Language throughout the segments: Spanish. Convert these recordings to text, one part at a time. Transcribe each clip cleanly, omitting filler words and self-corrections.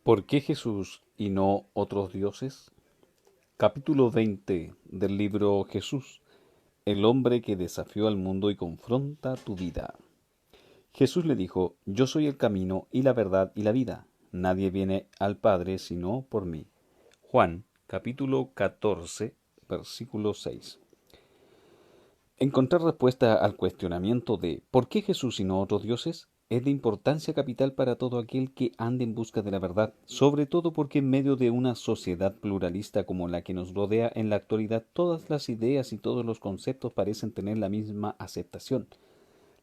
¿Por qué Jesús y no otros dioses? Capítulo 20 del libro Jesús, el hombre que desafió al mundo y confronta tu vida. Jesús le dijo, Yo soy el camino y la verdad y la vida. Nadie viene al Padre sino por mí. Juan, capítulo 14, versículo 6. Encontrar respuesta al cuestionamiento de ¿por qué Jesús y no otros dioses? Es de importancia capital para todo aquel que ande en busca de la verdad, sobre todo porque en medio de una sociedad pluralista como la que nos rodea en la actualidad, todas las ideas y todos los conceptos parecen tener la misma aceptación.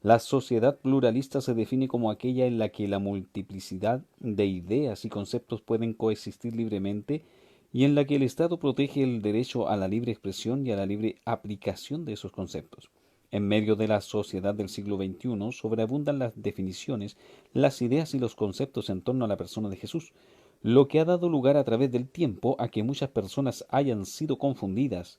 La sociedad pluralista se define como aquella en la que la multiplicidad de ideas y conceptos pueden coexistir libremente y en la que el Estado protege el derecho a la libre expresión y a la libre aplicación de esos conceptos. En medio de la sociedad del siglo XXI sobreabundan las definiciones, las ideas y los conceptos en torno a la persona de Jesús, lo que ha dado lugar a través del tiempo a que muchas personas hayan sido confundidas.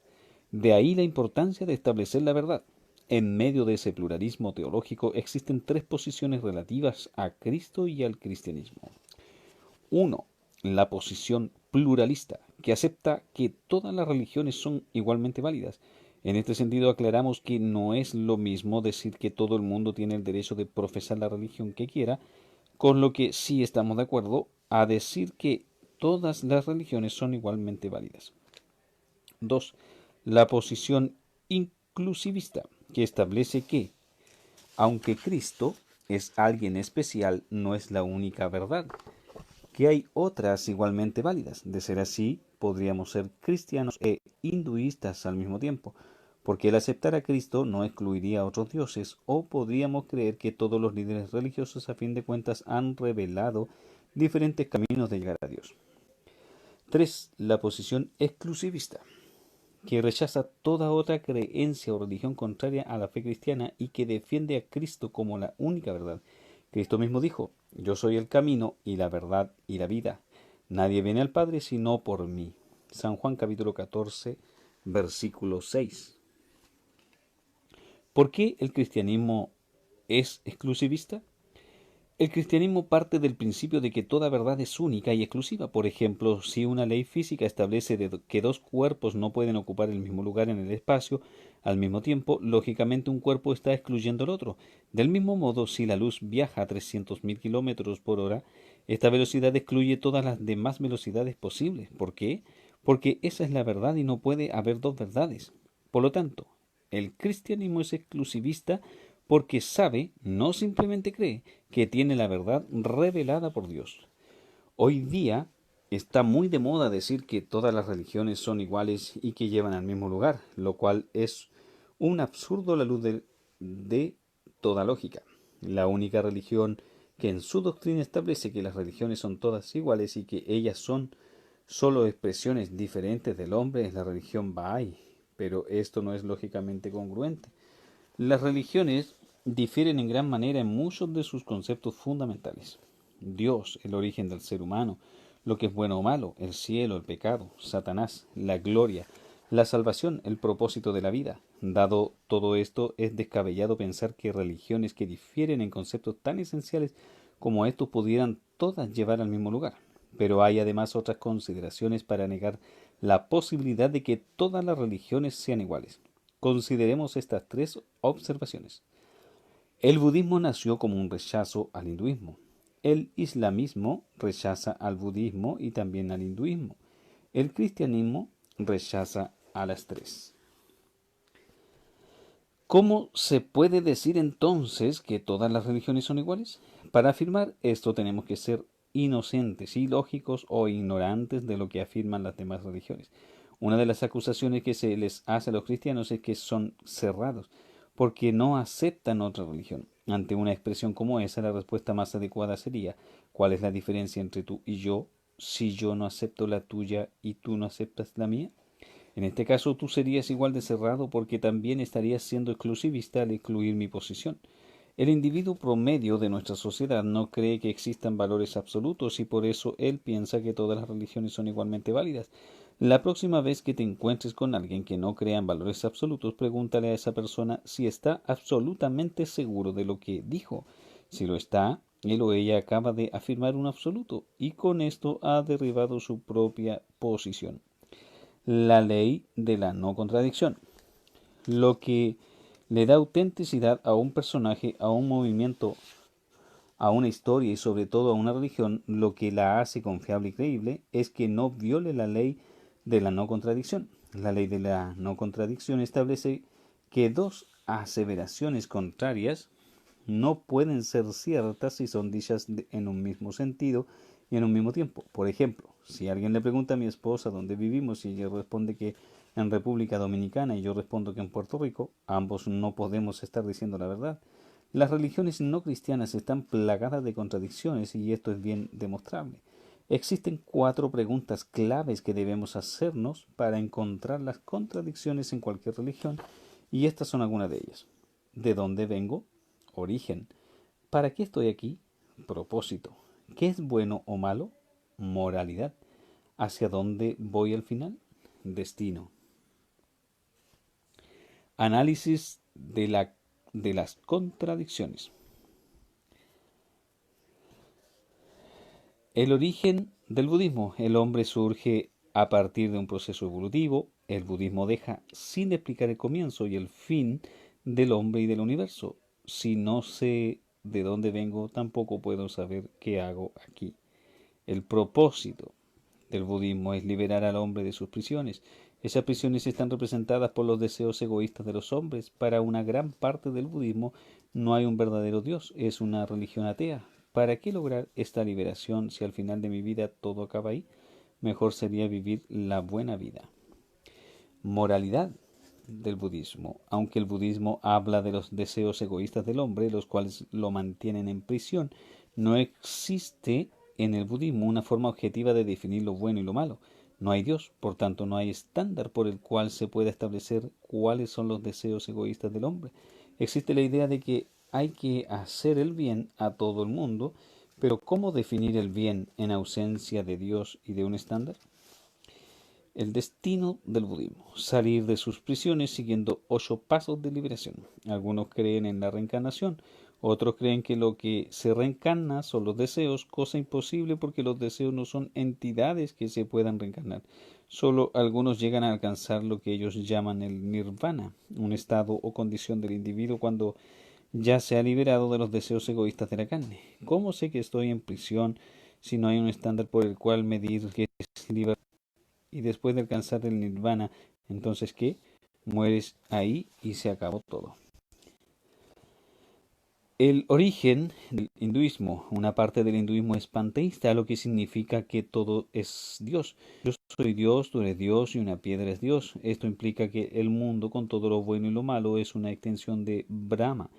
De ahí la importancia de establecer la verdad. En medio de ese pluralismo teológico existen tres posiciones relativas a Cristo y al cristianismo. Uno, la posición pluralista, que acepta que todas las religiones son igualmente válidas. En este sentido aclaramos que no es lo mismo decir que todo el mundo tiene el derecho de profesar la religión que quiera, con lo que sí estamos de acuerdo, a decir que todas las religiones son igualmente válidas. 2. La posición inclusivista, que establece que, aunque Cristo es alguien especial, no es la única verdad, que hay otras igualmente válidas. De ser así, podríamos ser cristianos e hinduistas al mismo tiempo, porque el aceptar a Cristo no excluiría a otros dioses, o podríamos creer que todos los líderes religiosos a fin de cuentas han revelado diferentes caminos de llegar a Dios. 3. La posición exclusivista, que rechaza toda otra creencia o religión contraria a la fe cristiana y que defiende a Cristo como la única verdad. Cristo mismo dijo, Yo soy el camino y la verdad y la vida. Nadie viene al Padre sino por mí. San Juan capítulo 14, versículo 6. ¿Por qué el cristianismo es exclusivista? El cristianismo parte del principio de que toda verdad es única y exclusiva. Por ejemplo, si una ley física establece que dos cuerpos no pueden ocupar el mismo lugar en el espacio al mismo tiempo, lógicamente un cuerpo está excluyendo al otro. Del mismo modo, si la luz viaja a 300.000 kilómetros por hora, esta velocidad excluye todas las demás velocidades posibles. ¿Por qué? Porque esa es la verdad y no puede haber dos verdades. Por lo tanto, el cristianismo es exclusivista porque sabe, no simplemente cree, que tiene la verdad revelada por Dios. Hoy día está muy de moda decir que todas las religiones son iguales y que llevan al mismo lugar, lo cual es un absurdo a la luz de toda lógica. La única religión que en su doctrina establece que las religiones son todas iguales y que ellas son solo expresiones diferentes del hombre es la religión Bahá'í, pero esto no es lógicamente congruente. Las religiones difieren en gran manera en muchos de sus conceptos fundamentales. Dios, el origen del ser humano, lo que es bueno o malo, el cielo, el pecado, Satanás, la gloria, la salvación, el propósito de la vida. Dado todo esto, es descabellado pensar que religiones que difieren en conceptos tan esenciales como estos pudieran todas llevar al mismo lugar. Pero hay además otras consideraciones para negar la posibilidad de que todas las religiones sean iguales. Consideremos estas tres observaciones. El budismo nació como un rechazo al hinduismo. El islamismo rechaza al budismo y también al hinduismo. El cristianismo rechaza a las tres. ¿Cómo se puede decir entonces que todas las religiones son iguales? Para afirmar esto tenemos que ser inocentes, ilógicos o ignorantes de lo que afirman las demás religiones. Una de las acusaciones que se les hace a los cristianos es que son cerrados, porque no aceptan otra religión. Ante una expresión como esa, la respuesta más adecuada sería, ¿cuál es la diferencia entre tú y yo si yo no acepto la tuya y tú no aceptas la mía? En este caso tú serías igual de cerrado porque también estarías siendo exclusivista al excluir mi posición. El individuo promedio de nuestra sociedad no cree que existan valores absolutos y por eso él piensa que todas las religiones son igualmente válidas. La próxima vez que te encuentres con alguien que no crea en valores absolutos, pregúntale a esa persona si está absolutamente seguro de lo que dijo. Si lo está, Él o ella acaba de afirmar un absoluto y con esto ha derribado su propia posición. La ley de la no contradicción. Lo que le da autenticidad a un personaje, a un movimiento, a una historia y sobre todo a una religión, lo que la hace confiable y creíble es que no viole la ley de la no contradicción. La ley de la no contradicción establece que dos aseveraciones contrarias no pueden ser ciertas si son dichas en un mismo sentido y en un mismo tiempo. Por ejemplo, si alguien le pregunta a mi esposa dónde vivimos y ella responde que en República Dominicana y yo respondo que en Puerto Rico, ambos no podemos estar diciendo la verdad. Las religiones no cristianas están plagadas de contradicciones y esto es bien demostrable. Existen cuatro preguntas claves que debemos hacernos para encontrar las contradicciones en cualquier religión y estas son algunas de ellas. ¿De dónde vengo? Origen. ¿Para qué estoy aquí? Propósito. ¿Qué es bueno o malo? Moralidad. ¿Hacia dónde voy al final? Destino. Análisis de las contradicciones. El origen del budismo. El hombre surge a partir de un proceso evolutivo. El budismo deja sin explicar el comienzo y el fin del hombre y del universo. Si no sé de dónde vengo, tampoco puedo saber qué hago aquí. El propósito del budismo es liberar al hombre de sus prisiones. Esas prisiones están representadas por los deseos egoístas de los hombres. Para una gran parte del budismo no hay un verdadero Dios, es una religión atea. ¿Para qué lograr esta liberación si al final de mi vida todo acaba ahí? Mejor sería vivir la buena vida. Moralidad del budismo. Aunque el budismo habla de los deseos egoístas del hombre, los cuales lo mantienen en prisión, no existe en el budismo una forma objetiva de definir lo bueno y lo malo. No hay Dios, por tanto no hay estándar por el cual se pueda establecer cuáles son los deseos egoístas del hombre. Existe la idea de que hay que hacer el bien a todo el mundo, pero ¿cómo definir el bien en ausencia de Dios y de un estándar? El destino del budismo: salir de sus prisiones siguiendo 8 pasos de liberación. Algunos creen en la reencarnación, otros creen que lo que se reencarna son los deseos, cosa imposible porque los deseos no son entidades que se puedan reencarnar. Solo algunos llegan a alcanzar lo que ellos llaman el nirvana, un estado o condición del individuo cuando ya se ha liberado de los deseos egoístas de la carne. ¿Cómo sé que estoy en prisión si no hay un estándar por el cual medir que es libertad? Y después de alcanzar el nirvana, entonces ¿qué? Mueres ahí y se acabó todo. El origen del hinduismo. Una parte del hinduismo es panteísta, lo que significa que todo es Dios. Yo soy Dios, tú eres Dios y una piedra es Dios. Esto implica que el mundo, con todo lo bueno y lo malo, es una extensión de Brahma.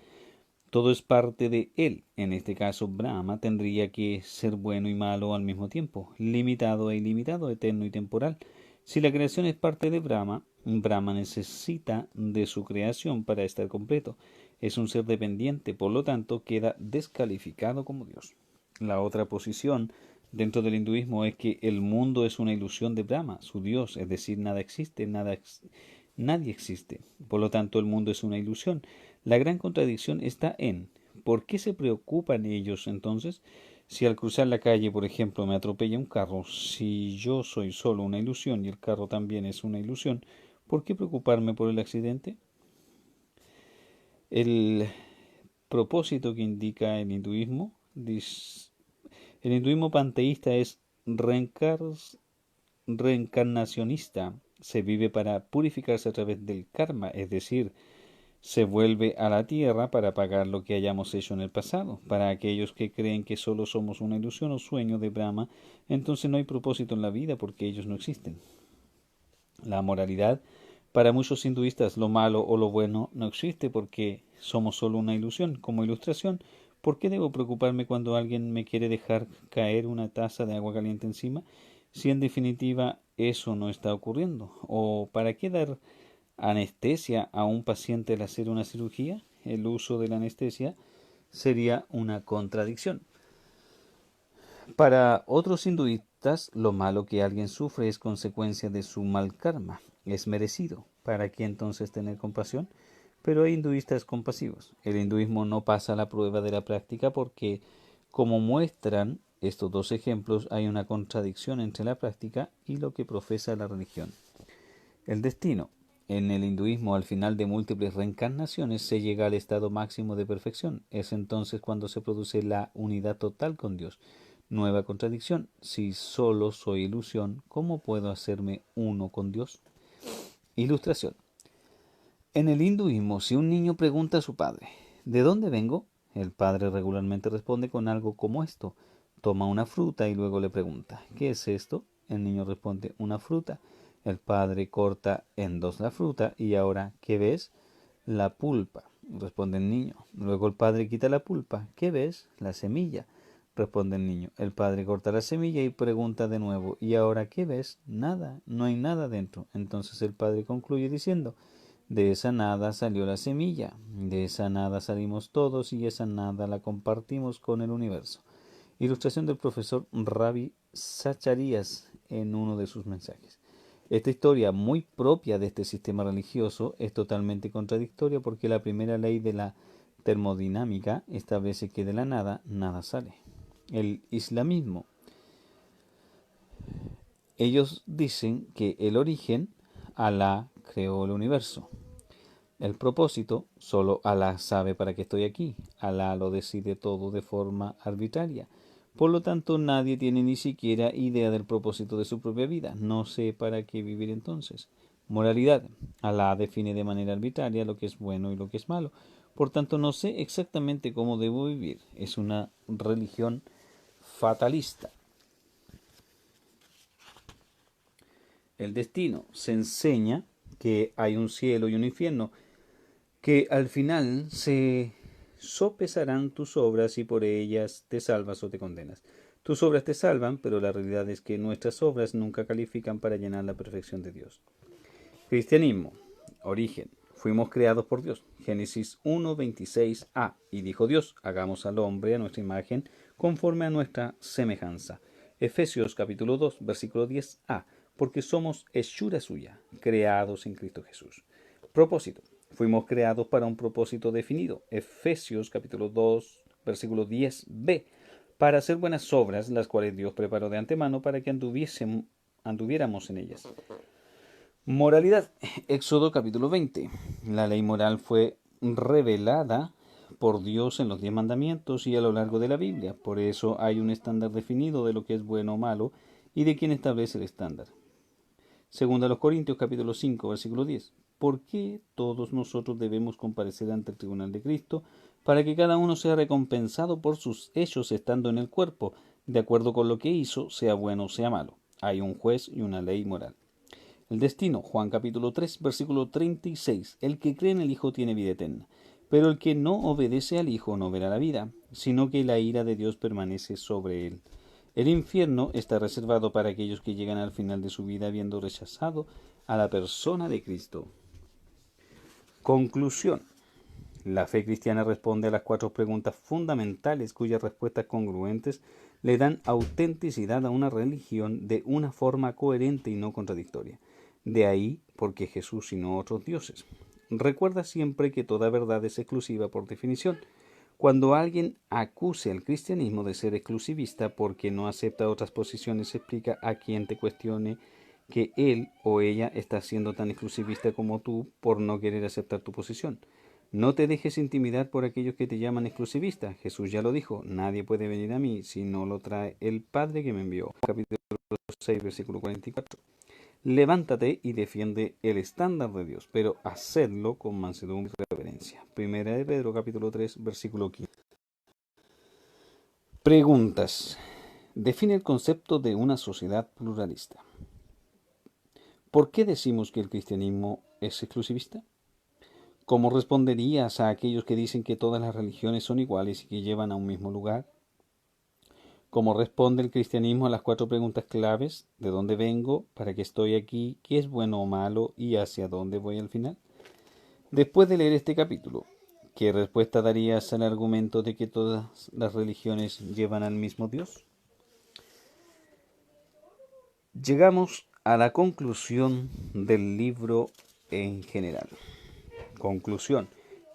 Todo es parte de él. En este caso, Brahma tendría que ser bueno y malo al mismo tiempo, limitado e ilimitado, eterno y temporal. Si la creación es parte de Brahma, Brahma necesita de su creación para estar completo. Es un ser dependiente, por lo tanto, queda descalificado como Dios. La otra posición dentro del hinduismo es que el mundo es una ilusión de Brahma, su Dios, es decir, nada existe, nadie existe. Por lo tanto, el mundo es una ilusión. La gran contradicción está en ¿por qué se preocupan ellos entonces? Si al cruzar la calle, por ejemplo, me atropella un carro, si yo soy solo una ilusión y el carro también es una ilusión, ¿por qué preocuparme por el accidente? El propósito que indica el hinduismo, el hinduismo panteísta es reencarnacionista, se vive para purificarse a través del karma, es decir, se vuelve a la tierra para pagar lo que hayamos hecho en el pasado. Para aquellos que creen que solo somos una ilusión o sueño de Brahma, entonces no hay propósito en la vida porque ellos no existen. La moralidad: para muchos hinduistas lo malo o lo bueno no existe porque somos solo una ilusión. Como ilustración, ¿por qué debo preocuparme cuando alguien me quiere dejar caer una taza de agua caliente encima si en definitiva eso no está ocurriendo? ¿O para qué dar anestesia a un paciente al hacer una cirugía? El uso de la anestesia sería una contradicción. Para otros hinduistas, lo malo que alguien sufre es consecuencia de su mal karma, es merecido. ¿Para qué entonces tener compasión? Pero hay hinduistas compasivos. El hinduismo no pasa la prueba de la práctica porque Como muestran estos dos ejemplos, hay una contradicción entre la práctica y lo que profesa la religión. El destino. En el hinduismo, al final de múltiples reencarnaciones, se llega al estado máximo de perfección. Es entonces cuando se produce la unidad total con Dios. Nueva contradicción. Si solo soy ilusión, ¿cómo puedo hacerme uno con Dios? Ilustración. En el hinduismo, si un niño pregunta a su padre, ¿de dónde vengo? El padre regularmente responde con algo como esto. Toma una fruta y luego le pregunta, ¿qué es esto? El niño responde, una fruta. El padre corta en dos la fruta y ahora, ¿qué ves? La pulpa, responde el niño. Luego el padre quita la pulpa. ¿Qué ves? La semilla, responde el niño. El padre corta la semilla y pregunta de nuevo, ¿y ahora qué ves? Nada, no hay nada dentro. Entonces el padre concluye diciendo, de esa nada salió la semilla, de esa nada salimos todos y esa nada la compartimos con el universo. Ilustración del profesor Ravi Zacharias en uno de sus mensajes. Esta historia, muy propia de este sistema religioso, es totalmente contradictoria porque la primera ley de la termodinámica establece que de la nada, nada sale. El islamismo. Ellos dicen que el origen, Alá creó el universo. El propósito, solo Alá sabe para qué estoy aquí. Alá lo decide todo de forma arbitraria. Por lo tanto, nadie tiene ni siquiera idea del propósito de su propia vida. No sé para qué vivir entonces. Moralidad. Alá define de manera arbitraria lo que es bueno y lo que es malo. Por tanto, no sé exactamente cómo debo vivir. Es una religión fatalista. El destino. Se enseña que hay un cielo y un infierno, que al final se sopesarán tus obras y por ellas te salvas o te condenas. Tus obras te salvan, pero la realidad es que nuestras obras nunca califican para llenar la perfección de Dios. Cristianismo. Origen. Fuimos creados por Dios. Génesis 1:26a. Y dijo Dios, hagamos al hombre a nuestra imagen, conforme a nuestra semejanza. Efesios capítulo 2, versículo 10a. Porque somos hechura suya, creados en Cristo Jesús. Propósito. Fuimos creados para un propósito definido. Efesios capítulo 2, versículo 10b. Para hacer buenas obras, las cuales Dios preparó de antemano para que anduviéramos en ellas. Moralidad. Éxodo capítulo 20. La ley moral fue revelada por Dios en los 10 mandamientos y a lo largo de la Biblia. Por eso hay un estándar definido de lo que es bueno o malo y de quién establece el estándar. Segunda a los Corintios capítulo 5 versículo 10. ¿Por qué todos nosotros debemos comparecer ante el tribunal de Cristo para que cada uno sea recompensado por sus hechos estando en el cuerpo, de acuerdo con lo que hizo, sea bueno o sea malo? Hay un juez y una ley moral. El destino, Juan capítulo 3, versículo 36. El que cree en el Hijo tiene vida eterna, pero el que no obedece al Hijo no verá la vida, sino que la ira de Dios permanece sobre él. El infierno está reservado para aquellos que llegan al final de su vida habiendo rechazado a la persona de Cristo. Conclusión. La fe cristiana responde a las 4 preguntas fundamentales cuyas respuestas congruentes le dan autenticidad a una religión de una forma coherente y no contradictoria. De ahí porque Jesús y no otros dioses. Recuerda siempre que toda verdad es exclusiva por definición. Cuando alguien acuse al cristianismo de ser exclusivista porque no acepta otras posiciones, explica a quien te cuestione que él o ella está siendo tan exclusivista como tú por no querer aceptar tu posición. No te dejes intimidar por aquellos que te llaman exclusivista. Jesús ya lo dijo, nadie puede venir a mí si no lo trae el Padre que me envió. Capítulo 6, versículo 44. Levántate y defiende el estándar de Dios, pero hacedlo con mansedumbre y reverencia. Primera de Pedro, capítulo 3, versículo 15. Preguntas. Define el concepto de una sociedad pluralista. ¿Por qué decimos que el cristianismo es exclusivista? ¿Cómo responderías a aquellos que dicen que todas las religiones son iguales y que llevan a un mismo lugar? ¿Cómo responde el cristianismo a las 4 preguntas claves? ¿De dónde vengo? ¿Para qué estoy aquí? ¿Qué es bueno o malo? ¿Y hacia dónde voy al final? Después de leer este capítulo, ¿qué respuesta darías al argumento de que todas las religiones llevan al mismo Dios? Llegamos a la conclusión del libro en general. Conclusión.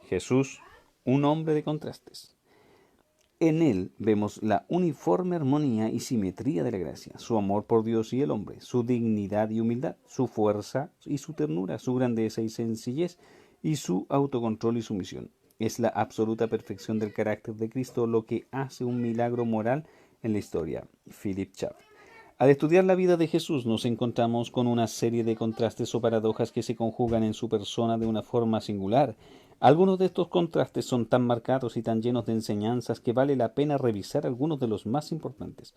Jesús, un hombre de contrastes. En él vemos la uniforme armonía y simetría de la gracia, su amor por Dios y el hombre, su dignidad y humildad, su fuerza y su ternura, su grandeza y sencillez, y su autocontrol y sumisión. Es la absoluta perfección del carácter de Cristo lo que hace un milagro moral en la historia. Philip Schaff. Al estudiar la vida de Jesús nos encontramos con una serie de contrastes o paradojas que se conjugan en su persona de una forma singular. Algunos de estos contrastes son tan marcados y tan llenos de enseñanzas que vale la pena revisar algunos de los más importantes.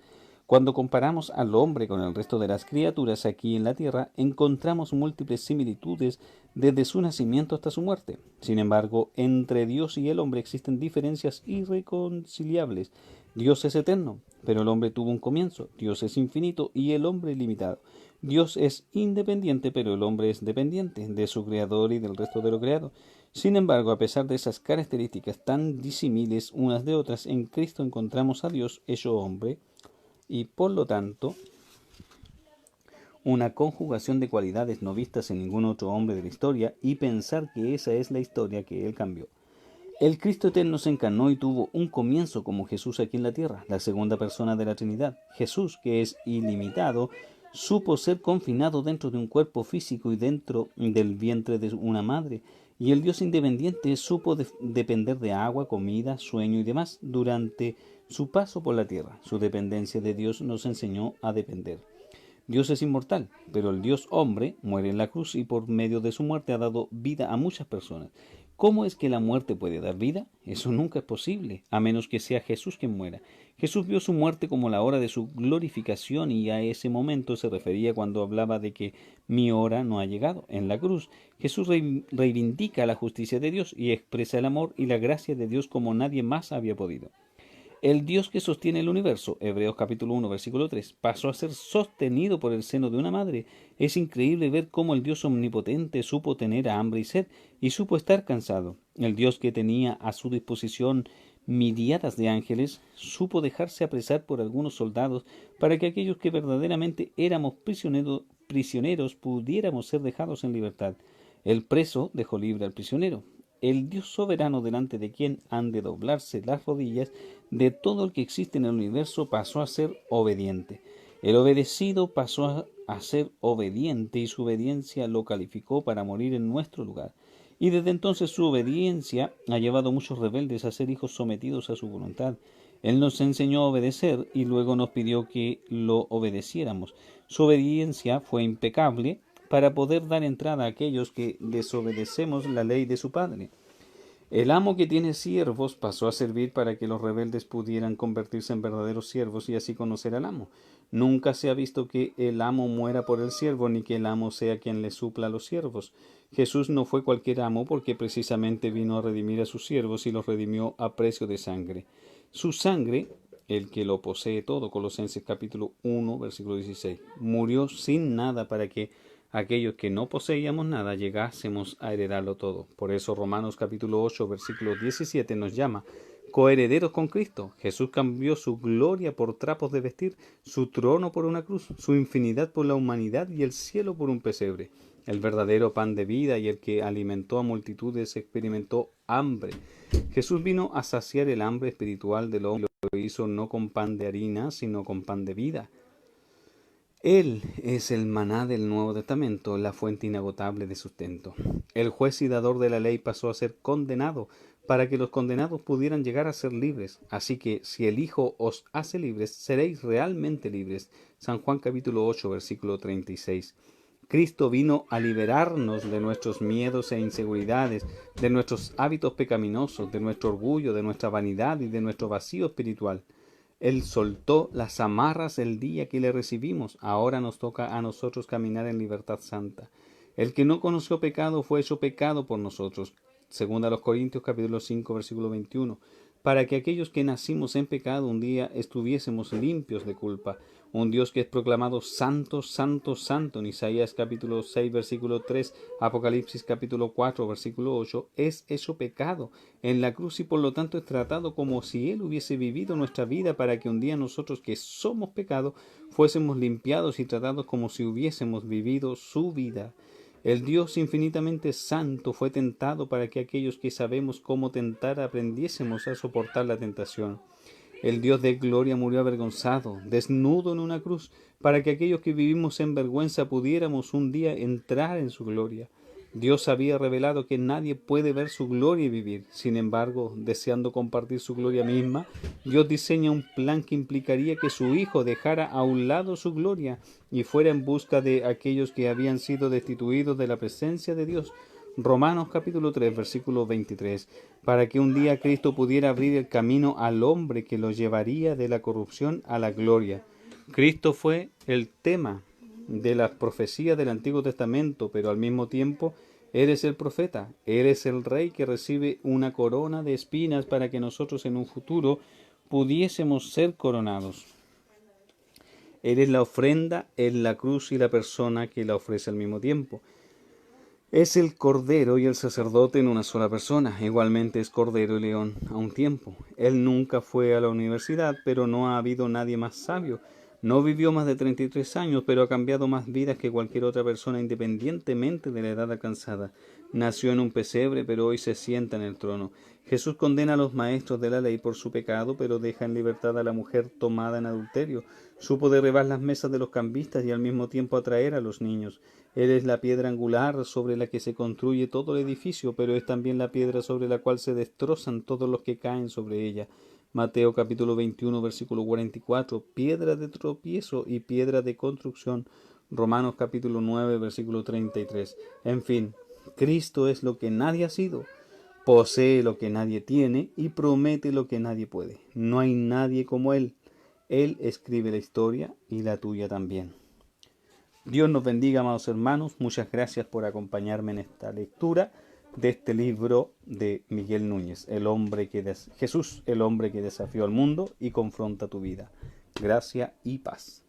Cuando comparamos al hombre con el resto de las criaturas aquí en la tierra, encontramos múltiples similitudes desde su nacimiento hasta su muerte. Sin embargo, entre Dios y el hombre existen diferencias irreconciliables. Dios es eterno, pero el hombre tuvo un comienzo. Dios es infinito y el hombre limitado. Dios es independiente, pero el hombre es dependiente de su creador y del resto de lo creado. Sin embargo, a pesar de esas características tan disímiles unas de otras, en Cristo encontramos a Dios hecho hombre y, por lo tanto, una conjugación de cualidades no vistas en ningún otro hombre de la historia, y pensar que esa es la historia que Él cambió. El Cristo eterno se encarnó y tuvo un comienzo como Jesús aquí en la tierra, la segunda persona de la Trinidad. Jesús, que es ilimitado, supo ser confinado dentro de un cuerpo físico y dentro del vientre de una madre. Y el Dios independiente supo depender de agua, comida, sueño y demás durante su paso por la tierra. Su dependencia de Dios nos enseñó a depender. Dios es inmortal, pero el Dios hombre muere en la cruz y por medio de su muerte ha dado vida a muchas personas. ¿Cómo es que la muerte puede dar vida? Eso nunca es posible, a menos que sea Jesús quien muera. Jesús vio su muerte como la hora de su glorificación y a ese momento se refería cuando hablaba de que mi hora no ha llegado. En la cruz, Jesús reivindica la justicia de Dios y expresa el amor y la gracia de Dios como nadie más había podido. El Dios que sostiene el universo, Hebreos capítulo 1, versículo 3, pasó a ser sostenido por el seno de una madre. Es increíble ver cómo el Dios omnipotente supo tener hambre y sed y supo estar cansado. El Dios que tenía a su disposición miriadas de ángeles supo dejarse apresar por algunos soldados para que aquellos que verdaderamente éramos prisioneros pudiéramos ser dejados en libertad. El preso dejó libre al prisionero. El Dios soberano delante de quien han de doblarse las rodillas de todo el que existe en el universo pasó a ser obediente. El obedecido pasó a ser obediente y su obediencia lo calificó para morir en nuestro lugar. Y desde entonces su obediencia ha llevado a muchos rebeldes a ser hijos sometidos a su voluntad. Él nos enseñó a obedecer y luego nos pidió que lo obedeciéramos. Su obediencia fue impecable para poder dar entrada a aquellos que desobedecemos la ley de su Padre. El amo que tiene siervos pasó a servir para que los rebeldes pudieran convertirse en verdaderos siervos y así conocer al amo. Nunca se ha visto que el amo muera por el siervo, ni que el amo sea quien le supla a los siervos. Jesús no fue cualquier amo porque precisamente vino a redimir a sus siervos y los redimió a precio de sangre. Su sangre, el que lo posee todo, Colosenses capítulo 1, versículo 16, murió sin nada para que aquellos que no poseíamos nada llegásemos a heredarlo todo. Por eso Romanos capítulo 8, versículo 17 nos llama coherederos con Cristo. Jesús cambió su gloria por trapos de vestir, su trono por una cruz, su infinidad por la humanidad y el cielo por un pesebre. El verdadero pan de vida y el que alimentó a multitudes experimentó hambre. Jesús vino a saciar el hambre espiritual del hombre. Lo hizo no con pan de harina, sino con pan de vida. Él es el maná del Nuevo Testamento, la fuente inagotable de sustento. El juez y dador de la ley pasó a ser condenado para que los condenados pudieran llegar a ser libres. Así que si el Hijo os hace libres, seréis realmente libres. San Juan capítulo 8, versículo 36. Cristo vino a liberarnos de nuestros miedos e inseguridades, de nuestros hábitos pecaminosos, de nuestro orgullo, de nuestra vanidad y de nuestro vacío espiritual. Él soltó las amarras el día que le recibimos. Ahora nos toca a nosotros caminar en libertad santa. El que no conoció pecado fue hecho pecado por nosotros. Segunda a los Corintios capítulo 5 versículo 21. Para que aquellos que nacimos en pecado un día estuviésemos limpios de culpa. Un Dios que es proclamado santo, santo, santo en Isaías capítulo 6 versículo 3, Apocalipsis capítulo 4 versículo 8, es hecho pecado en la cruz y por lo tanto es tratado como si Él hubiese vivido nuestra vida para que un día nosotros que somos pecado fuésemos limpiados y tratados como si hubiésemos vivido su vida. El Dios infinitamente santo fue tentado para que aquellos que sabemos cómo tentar aprendiésemos a soportar la tentación. El Dios de gloria murió avergonzado, desnudo en una cruz, para que aquellos que vivimos en vergüenza pudiéramos un día entrar en su gloria. Dios había revelado que nadie puede ver su gloria y vivir. Sin embargo, deseando compartir su gloria misma, Dios diseña un plan que implicaría que su Hijo dejara a un lado su gloria y fuera en busca de aquellos que habían sido destituidos de la presencia de Dios. Romanos capítulo 3, versículo 23, para que un día Cristo pudiera abrir el camino al hombre que lo llevaría de la corrupción a la gloria. Cristo fue el tema de las profecías del Antiguo Testamento, pero al mismo tiempo eres el profeta, eres el rey que recibe una corona de espinas para que nosotros en un futuro pudiésemos ser coronados. Eres la ofrenda, es la cruz y la persona que la ofrece al mismo tiempo. Es el Cordero y el sacerdote en una sola persona. Igualmente es Cordero y León a un tiempo. Él nunca fue a la universidad, pero no ha habido nadie más sabio. No vivió más de 33 años, pero ha cambiado más vidas que cualquier otra persona independientemente de la edad alcanzada. Nació en un pesebre, pero hoy se sienta en el trono. Jesús condena a los maestros de la ley por su pecado, pero deja en libertad a la mujer tomada en adulterio. Supo derribar las mesas de los cambistas y al mismo tiempo atraer a los niños. Él es la piedra angular sobre la que se construye todo el edificio, pero es también la piedra sobre la cual se destrozan todos los que caen sobre ella. Mateo capítulo 21, versículo 44, piedra de tropiezo y piedra de construcción. Romanos capítulo 9, versículo 33. En fin, Cristo es lo que nadie ha sido, posee lo que nadie tiene y promete lo que nadie puede. No hay nadie como Él. Él escribe la historia y la tuya también. Dios nos bendiga, amados hermanos. Muchas gracias por acompañarme en esta lectura de este libro de Miguel Núñez, Jesús, el hombre que desafió al mundo y confronta tu vida. Gracia y paz.